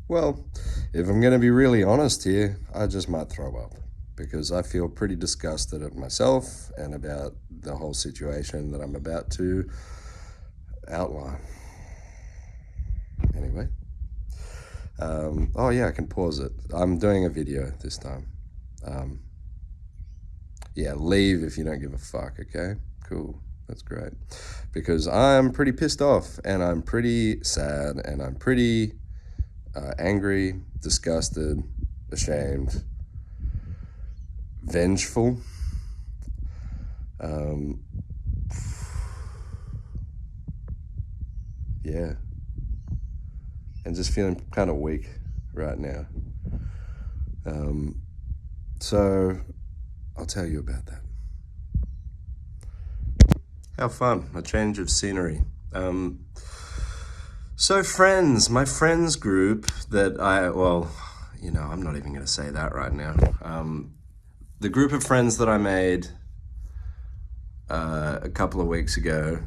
Well, if I'm going to be really honest here, I just might throw up because I feel pretty disgusted at myself and about the whole situation that I'm about to outline. Anyway. Oh, yeah, I can pause it. I'm doing a video this time. Yeah, leave if you don't give a fuck, okay? Cool. That's great. Because I'm pretty pissed off and I'm pretty sad and I'm pretty angry, disgusted, ashamed, vengeful. Yeah. And just feeling kind of weak right now. So I'll tell you about that. How fun, a change of scenery. So friends, my friends group that I'm not even going to say that right now. The group of friends that I made a couple of weeks ago,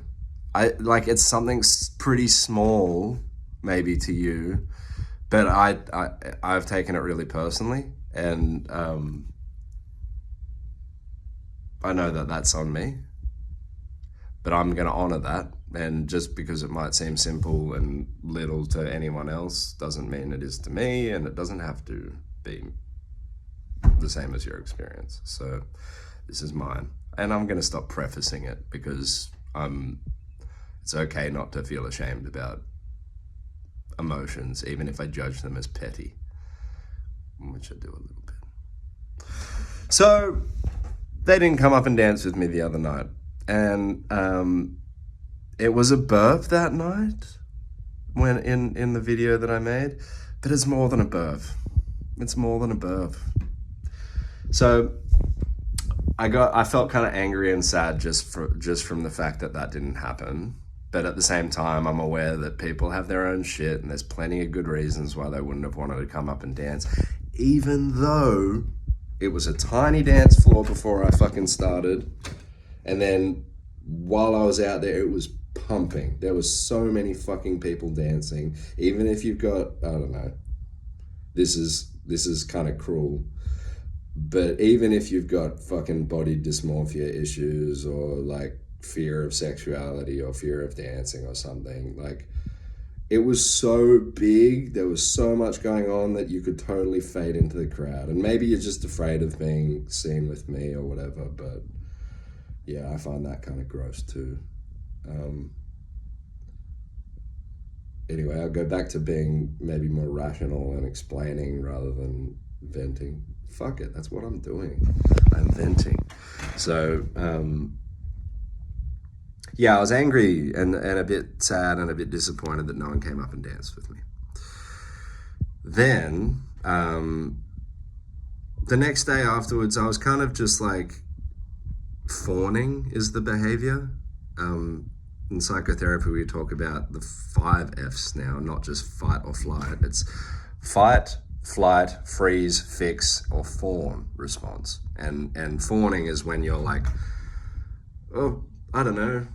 it's something pretty small, maybe to you, but I've taken it really personally, and I know that that's on me, but I'm going to honor that. And just because it might seem simple and little to anyone else doesn't mean it is to me, and it doesn't have to be the same as your experience. So this is mine, and I'm going to stop prefacing it because it's okay not to feel ashamed about emotions, even if I judge them as petty, which I do a little bit. So they didn't come up and dance with me the other night, and it was a burp that night when in the video that I made, but it's more than a burp. It's more than a burp. So I felt kind of angry and sad just from the fact that didn't happen. But at the same time, I'm aware that people have their own shit and there's plenty of good reasons why they wouldn't have wanted to come up and dance, even though it was a tiny dance floor before I fucking started. And then while I was out there, it was pumping. There was so many fucking people dancing. Even if you've got, I don't know, this is kind of cruel, but even if you've got fucking body dysmorphia issues or like fear of sexuality or fear of dancing or something, like, it was so big, there was so much going on that you could totally fade into the crowd. And maybe you're just afraid of being seen with me or whatever, but yeah, I find that kind of gross too. Anyway, I'll go back to being maybe more rational and explaining rather than venting. Fuck it, that's what I'm doing. I'm venting. So, yeah, I was angry and a bit sad and a bit disappointed that no one came up and danced with me. Then, the next day afterwards, I was kind of just like, fawning is the behavior. In psychotherapy, we talk about the 5 F's now, not just fight or flight. It's fight, flight, freeze, fix, or fawn response. And fawning is when you're like, oh, I don't know.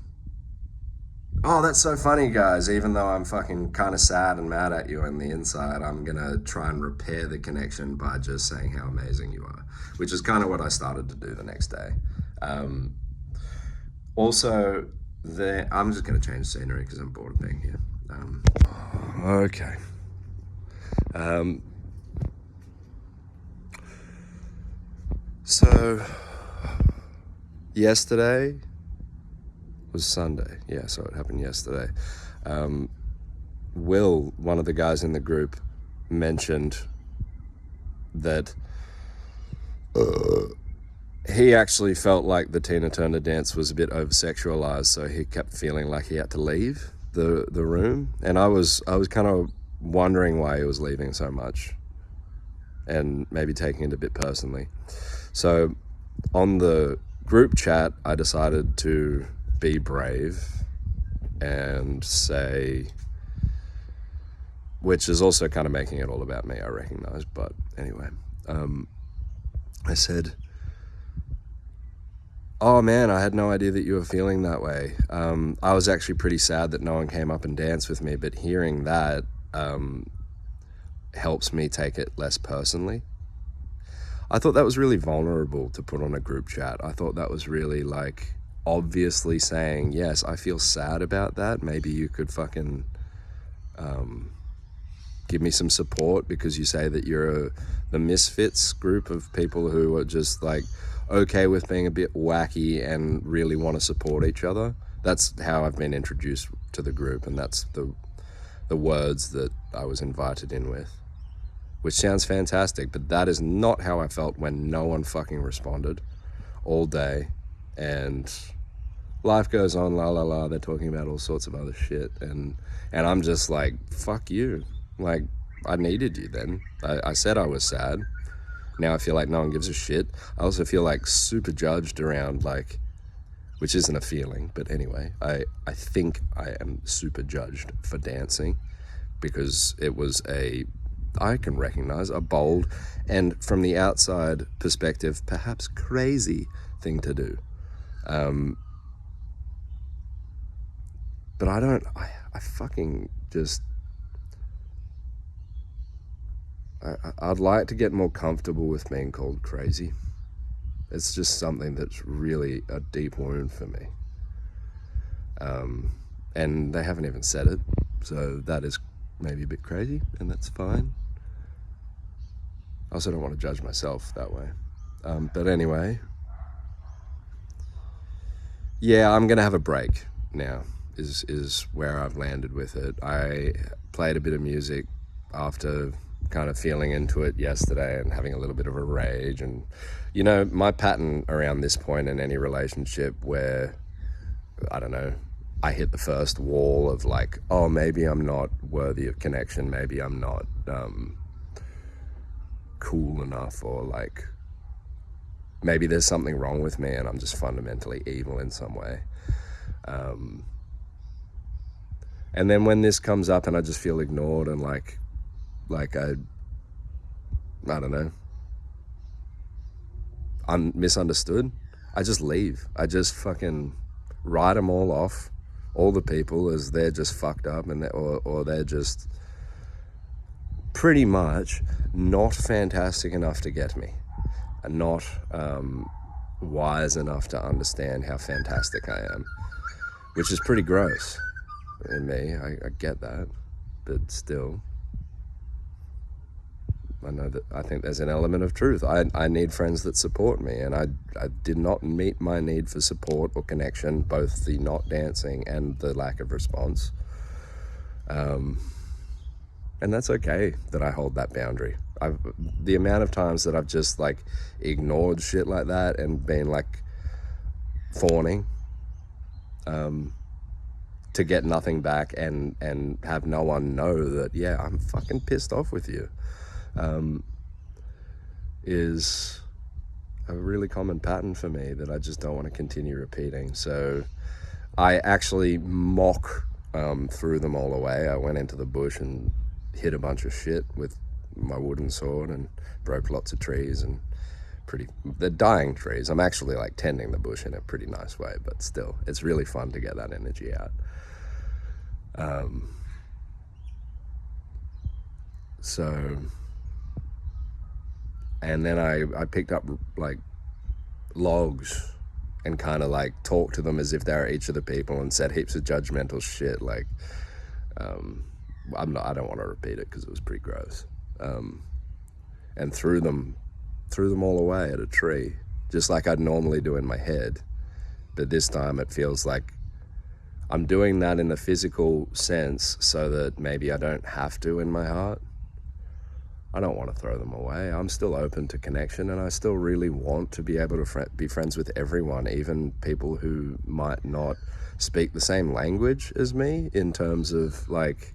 Oh, that's so funny, guys. Even though I'm fucking kind of sad and mad at you on the inside, I'm going to try and repair the connection by just saying how amazing you are, which is kind of what I started to do the next day. Also, I'm just going to change scenery because I'm bored of being here. Okay. So, yesterday was Sunday. Yeah, so it happened yesterday. Will, one of the guys in the group, mentioned that he actually felt like the Tina Turner dance was a bit over-sexualized, so he kept feeling like he had to leave the room. And I was kind of wondering why he was leaving so much and maybe taking it a bit personally. So on the group chat, I decided to be brave and say, which is also kind of making it all about me, I recognize, but anyway, I said, oh man, I had no idea that you were feeling that way. I was actually pretty sad that no one came up and danced with me, but hearing that, helps me take it less personally. I thought that was really vulnerable to put on a group chat. I thought that was really like obviously saying, yes, I feel sad about that. Maybe you could fucking give me some support, because you say that you're the misfits group of people who are just like okay with being a bit wacky and really want to support each other. That's how I've been introduced to the group, and that's the words that I was invited in with, which sounds fantastic, but that is not how I felt when no one fucking responded all day. And life goes on, la la la, they're talking about all sorts of other shit, and I'm just like, fuck you. Like, I needed you then. I said I was sad. Now I feel like no one gives a shit. I also feel like super judged around, like, which isn't a feeling, but anyway, I think I am super judged for dancing, because it was I can recognize a bold and, from the outside perspective, perhaps crazy thing to do. But I fucking just, I'd like to get more comfortable with being called crazy. It's just something that's really a deep wound for me. And they haven't even said it, so that is maybe a bit crazy, and that's fine. I also don't want to judge myself that way. But anyway, yeah, I'm gonna have a break now, is where I've landed with it. I played a bit of music after kind of feeling into it yesterday and having a little bit of a rage. And, you know, my pattern around this point in any relationship where, I don't know, I hit the first wall of like, oh, maybe I'm not worthy of connection, maybe I'm not cool enough, or like maybe there's something wrong with me and I'm just fundamentally evil in some way. And then when this comes up and I just feel ignored and like I don't know, I'm misunderstood, I just leave. I just fucking write them all off, all the people, as they're just fucked up, and or they're just pretty much not fantastic enough to get me, and not wise enough to understand how fantastic I am, which is pretty gross in me. I get that, but still, I know that I think there's an element of truth. I need friends that support me, and I did not meet my need for support or connection, both the not dancing and the lack of response. And that's okay that I hold that boundary. The amount of times that I've just like ignored shit like that and been like fawning to get nothing back, and have no one know that, yeah, I'm fucking pissed off with you, is a really common pattern for me that I just don't want to continue repeating. So I actually mock threw them all away. I went into the bush and hit a bunch of shit with my wooden sword and broke lots of trees, and they're dying trees. I'm actually like tending the bush in a pretty nice way, but still, it's really fun to get that energy out. So, and then I picked up like logs and kind of like talked to them as if they were each of the people, and said heaps of judgmental shit. Like, I don't want to repeat it because it was pretty gross. And threw them all away at a tree, just like I'd normally do in my head. But this time it feels like I'm doing that in a physical sense so that maybe I don't have to in my heart. I don't want to throw them away. I'm still open to connection, and I still really want to be able to be friends with everyone, even people who might not speak the same language as me in terms of like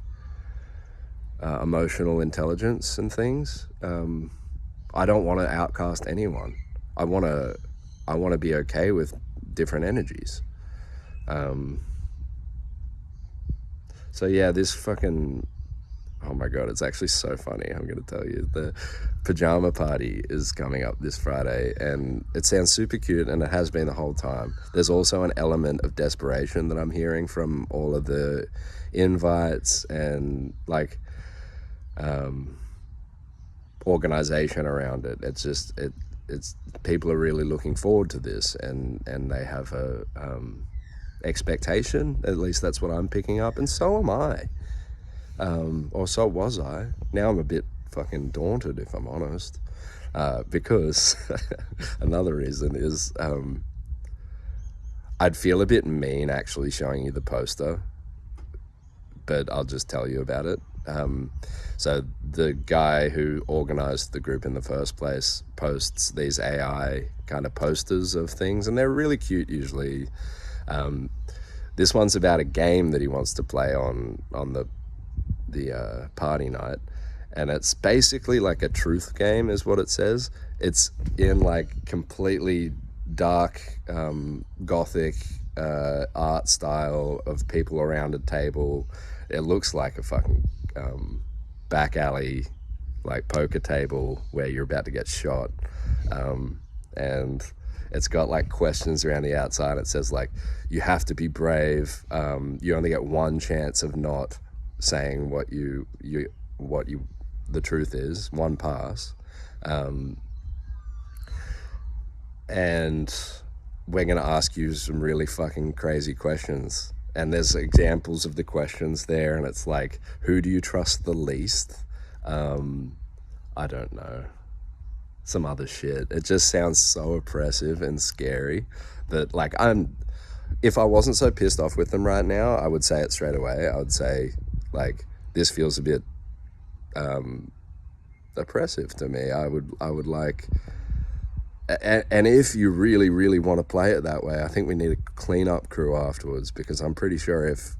emotional intelligence and things. I don't want to outcast anyone. I want to be okay with different energies. So yeah, this fucking, oh my God, it's actually so funny. I'm going to tell you, the pajama party is coming up this Friday, and it sounds super cute, and it has been the whole time. There's also an element of desperation that I'm hearing from all of the invites, and like, organization around it. It's just it's people are really looking forward to this, and they have a expectation. At least that's what I'm picking up, and so am I. Or so was I. Now I'm a bit fucking daunted, if I'm honest, because another reason is I'd feel a bit mean actually showing you the poster, but I'll just tell you about it. So the guy who organized the group in the first place posts these AI kind of posters of things, and they're really cute usually. This one's about a game that he wants to play on the party night, and it's basically like a truth game is what it says. It's in like completely dark gothic art style of people around a table. It looks like a fucking back alley like poker table where you're about to get shot, and it's got like questions around the outside. It says like, you have to be brave, you only get one chance of not saying what the truth is, one pass, and we're going to ask you some really fucking crazy questions. And there's examples of the questions there, and it's like, who do you trust the least? I don't know, some other shit. It just sounds so oppressive and scary that like if I wasn't so pissed off with them right now, I would say it straight away. I would say like, this feels a bit oppressive to me. I would like, and if you really, really want to play it that way, I think we need a cleanup crew afterwards, because I'm pretty sure if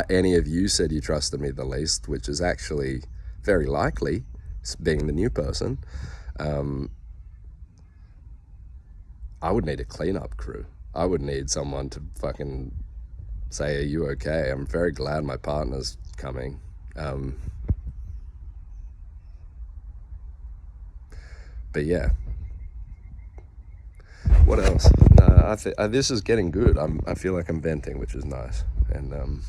any of you said you trusted me the least, which is actually very likely, being the new person, I would need a cleanup crew. I would need someone to fucking say, are you okay? I'm very glad my partner's coming. But yeah. What else? No, this is getting good. I feel like I'm venting, which is nice. And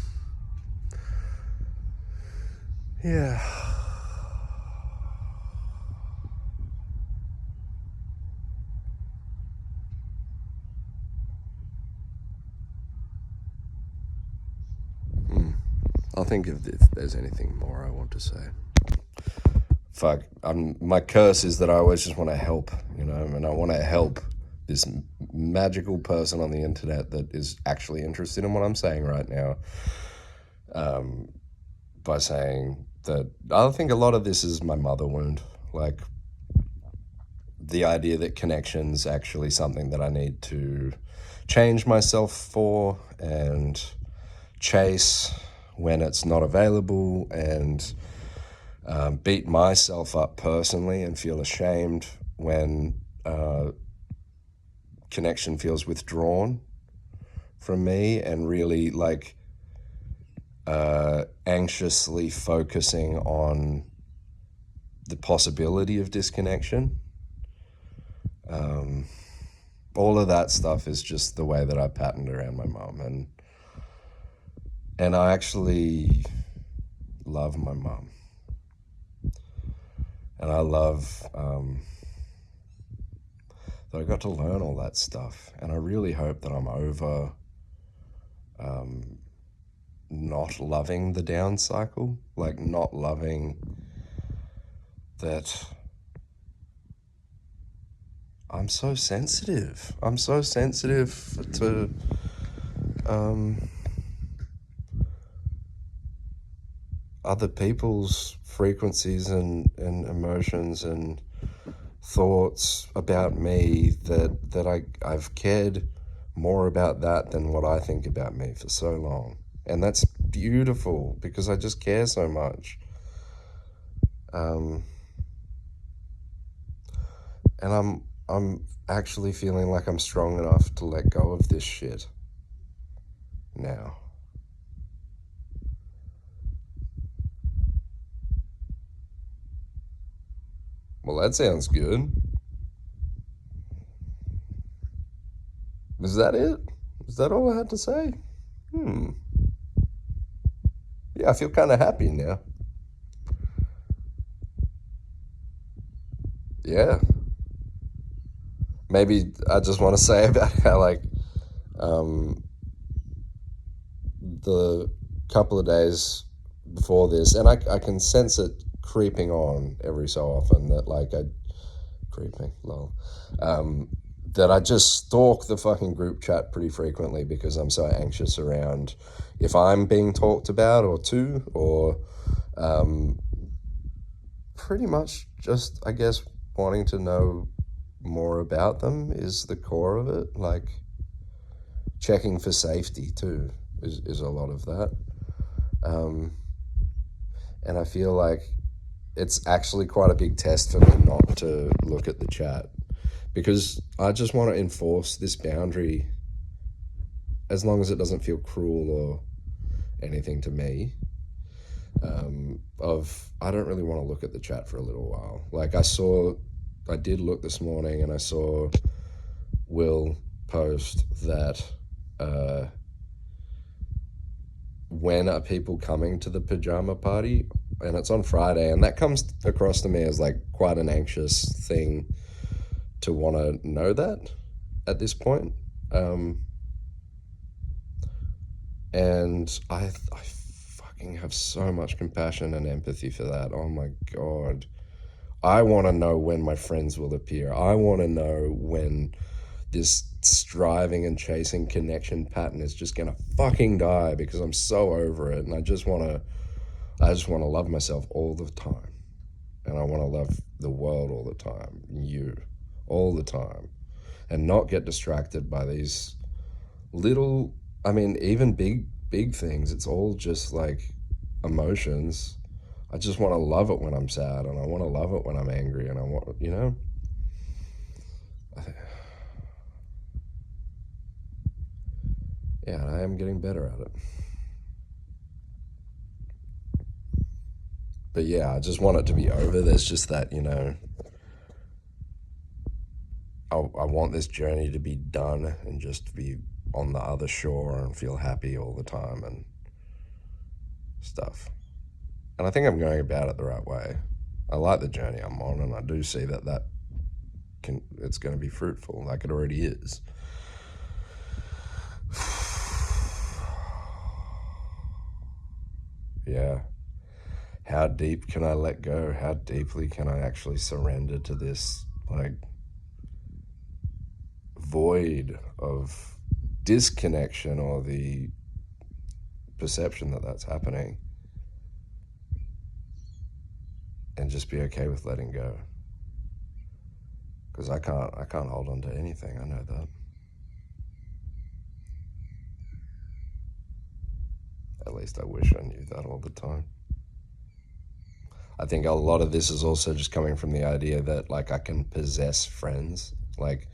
yeah. I'll think if there's anything more I want to say. Fuck, my curse is that I always just want to help, and I want to help this magical person on the internet that is actually interested in what I'm saying right now, by saying that I think a lot of this is my mother wound, like the idea that connection's actually something that I need to change myself for and chase when it's not available, and beat myself up personally and feel ashamed when connection feels withdrawn from me, and really like anxiously focusing on the possibility of disconnection. All of that stuff is just the way that I patterned around my mom, and I actually love my mom, and I love that I got to learn all that stuff, and I really hope that I'm over not loving the down cycle, like not loving that I'm so sensitive. I'm so sensitive to other people's frequencies and emotions and thoughts about me, that I've cared more about that than what I think about me for so long. And that's beautiful, because I just care so much. And I'm actually feeling like I'm strong enough to let go of this shit now. Well, that sounds good. Is that it? Is that all I had to say? Yeah, I feel kind of happy now. yeah, maybe I just want to say about how, like, the couple of days before this, and I can sense it creeping on every so often, that, like, creeping, lol, that I just stalk the fucking group chat pretty frequently because I'm so anxious around if I'm being talked about or to, or pretty much just, I guess, wanting to know more about them is the core of it. Like, checking for safety too is a lot of that. And I feel like it's actually quite a big test for me not to look at the chat, because I just want to enforce this boundary as long as it doesn't feel cruel or anything to me. Of, I don't really want to look at the chat for a little while. Like, I did look this morning and I saw Will post that when are people coming to the pajama party, and it's on Friday, and that comes across to me as like quite an anxious thing to want to know that at this point. And I fucking have so much compassion and empathy for that. Oh my God. I want to know when my friends will appear. I want to know when this striving and chasing connection pattern is just gonna fucking die, because I'm so over it, and I just want to love myself all the time, and I want to love the world all the time, you all the time, and not get distracted by these little, I mean, even big things. It's all just like emotions. I just want to love it when I'm sad, and I want to love it when I'm angry, and I want, yeah, I am getting better at it. But yeah, I just want it to be over. There's just that, I want this journey to be done and just to be on the other shore and feel happy all the time and stuff. And I think I'm going about it the right way. I like the journey I'm on, and I do see that it's going to be fruitful, like it already is. Yeah. How deep can I let go? How deeply can I actually surrender to this, like, void of disconnection, or the perception that that's happening, and just be okay with letting go? Because I can't hold on to anything. I know that. At least I wish I knew that all the time. I think a lot of this is also just coming from the idea that, like, I can possess friends. Like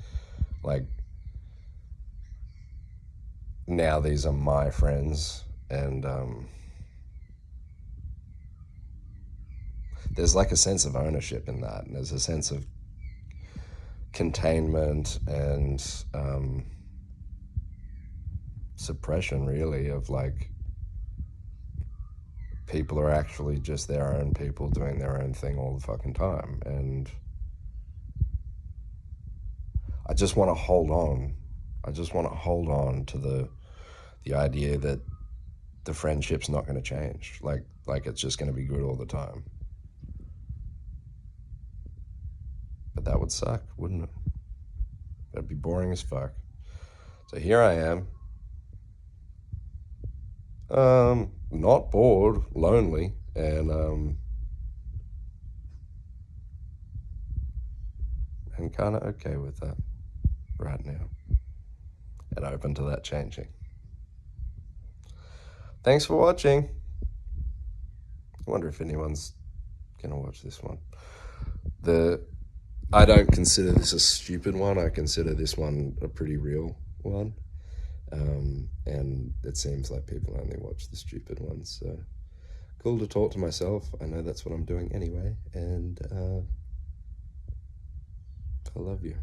now these are my friends, and there's like a sense of ownership in that, and there's a sense of containment and suppression, really, of like, people are actually just their own people doing their own thing all the fucking time. And I just want to hold on. I just want to hold on to the idea that the friendship's not going to change. Like it's just going to be good all the time. But that would suck, wouldn't it? That'd be boring as fuck. So here I am. Not bored, lonely, and kind of okay with that right now, and open to that changing. Thanks for watching. I wonder if anyone's gonna watch this one. I don't consider this a stupid one. I consider this one a pretty real one. And it seems like people only watch the stupid ones, so cool to talk to myself. I know that's what I'm doing anyway, and I love you.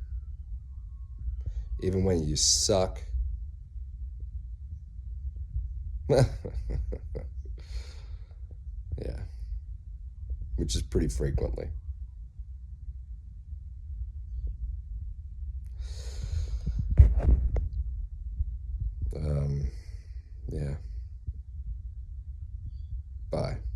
Even when you suck. Yeah. Which is pretty frequently. Bye.